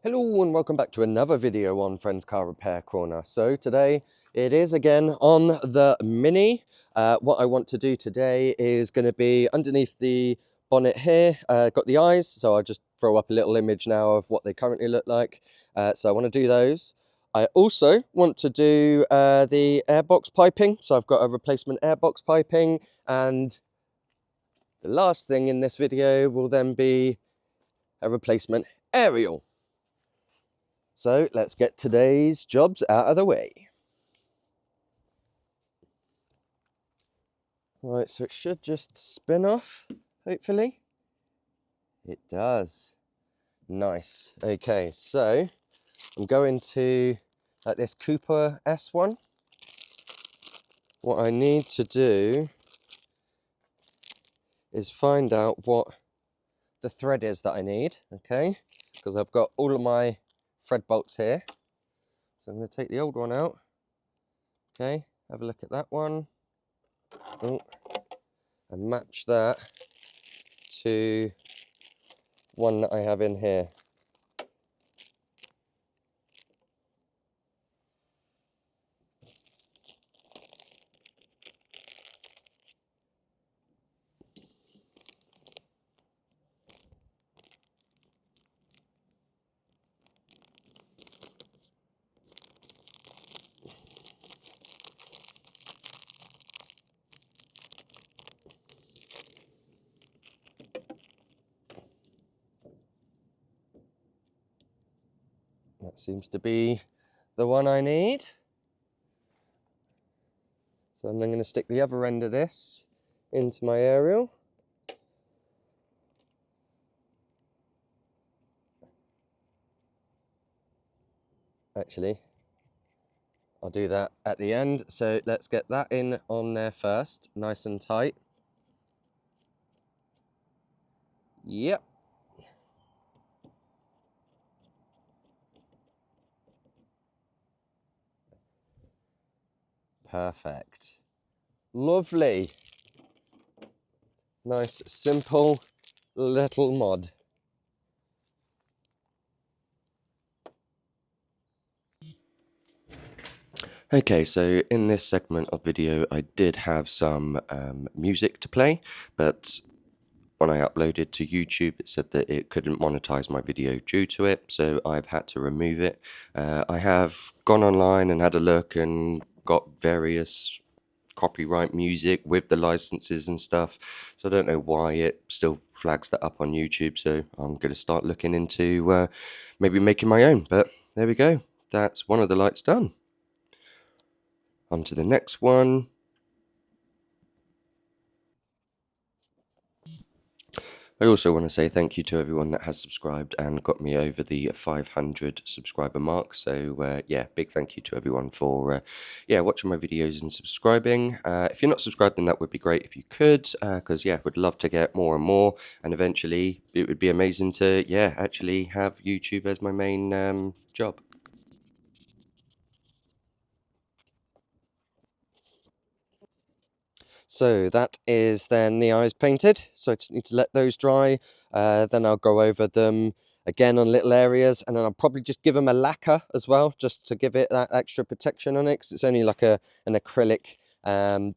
Hello and welcome back to another video on Friends Car Repair Corner. So today it is again on the Mini. What I want to do today is going to be underneath the bonnet here. Got the eyes, so I'll just throw up a little image now of what they currently look like. So I want to do those. I also want to do the airbox piping. So I've got a replacement airbox piping, and the last thing in this video will then be a replacement aerial. So let's get today's jobs out of the way. Right, so it should just spin off, hopefully. It does. Nice. Okay, so I'm going to this Cooper S1. What I need to do is find out what the thread is that I need, okay? Because I've got all of my thread bolts here. So I'm going to take the old one out. Okay, have a look at that one. Oh, and match that to one that I have in here. That seems to be the one I need. So I'm then going to stick the other end of this into my aerial. Actually, I'll do that at the end. So let's get that in on there first, nice and tight. Yep. Perfect. Lovely. Nice, simple little mod. Okay, so in this segment of video, I did have some music to play, but when I uploaded to YouTube, it said that it couldn't monetize my video due to it, so I've had to remove it. I have gone online and had a look and got various copyright music with the licenses and stuff, so I don't know why it still flags that up on YouTube, so I'm going to start looking into maybe making my own, but there we go. That's one of the lights done. On to the next one. I also want to say thank you to everyone that has subscribed and got me over the 500 subscriber mark. So yeah, big thank you to everyone for watching my videos and subscribing. If you're not subscribed, then that would be great if you could, because yeah, would love to get more and more, and eventually it would be amazing to actually have YouTube as my main job. So that is then the eyes painted, so I just need to let those dry, then I'll go over them again on little areas, and then I'll probably just give them a lacquer as well, just to give it that extra protection on it, because it's only like an acrylic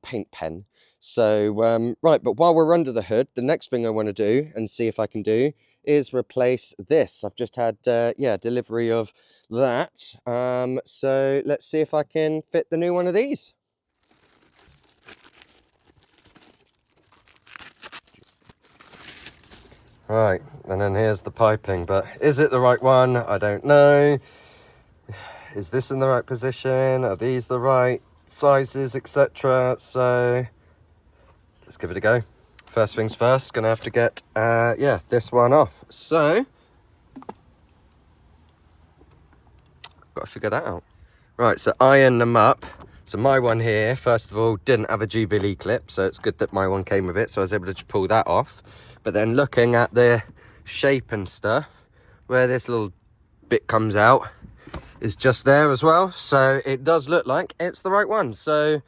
paint pen. So right, but while we're under the hood, the next thing I want to do and see if I can do is replace this. I've just had delivery of that, so let's see if I can fit the new one of these. Right, and then here's the piping, but is it the right one? I don't know. Is this in the right position? Are these the right sizes, etc.? So let's give it a go. First things first, gonna have to get this one off. So gotta figure that out. Right, so iron them up. So my one here, first of all, didn't have a Jubilee clip, so it's good that my one came with it, so I was able to just pull that off. But then looking at the shape and stuff, where this little bit comes out is just there as well, so it does look like it's the right one. So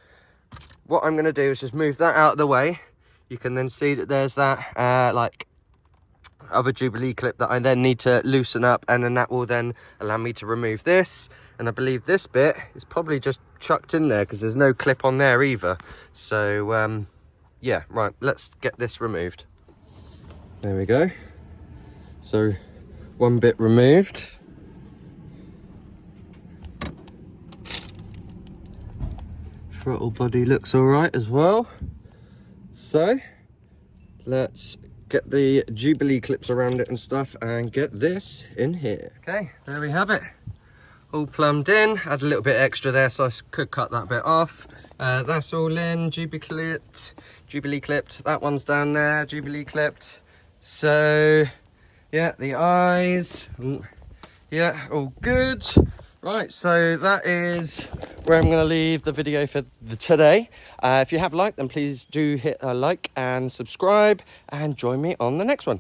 what I'm going to do is just move that out of the way. You can then see that there's that of a Jubilee clip that I then need to loosen up, and then that will then allow me to remove this. And I believe this bit is probably just chucked in there because there's no clip on there either. So yeah, right, let's get this removed. There we go. So one bit removed. Throttle body looks all right as well. So let's get the Jubilee clips around it and stuff and get this in here. Okay, there we have it. All plumbed in. Had a little bit extra there, so I could cut that bit off. That's all in, Jubilee clipped. That one's down there, Jubilee clipped. So yeah, the eyes, ooh, yeah, all good. Right, so that is where I'm going to leave the video for today. If you have liked, then please do hit a like and subscribe, and join me on the next one.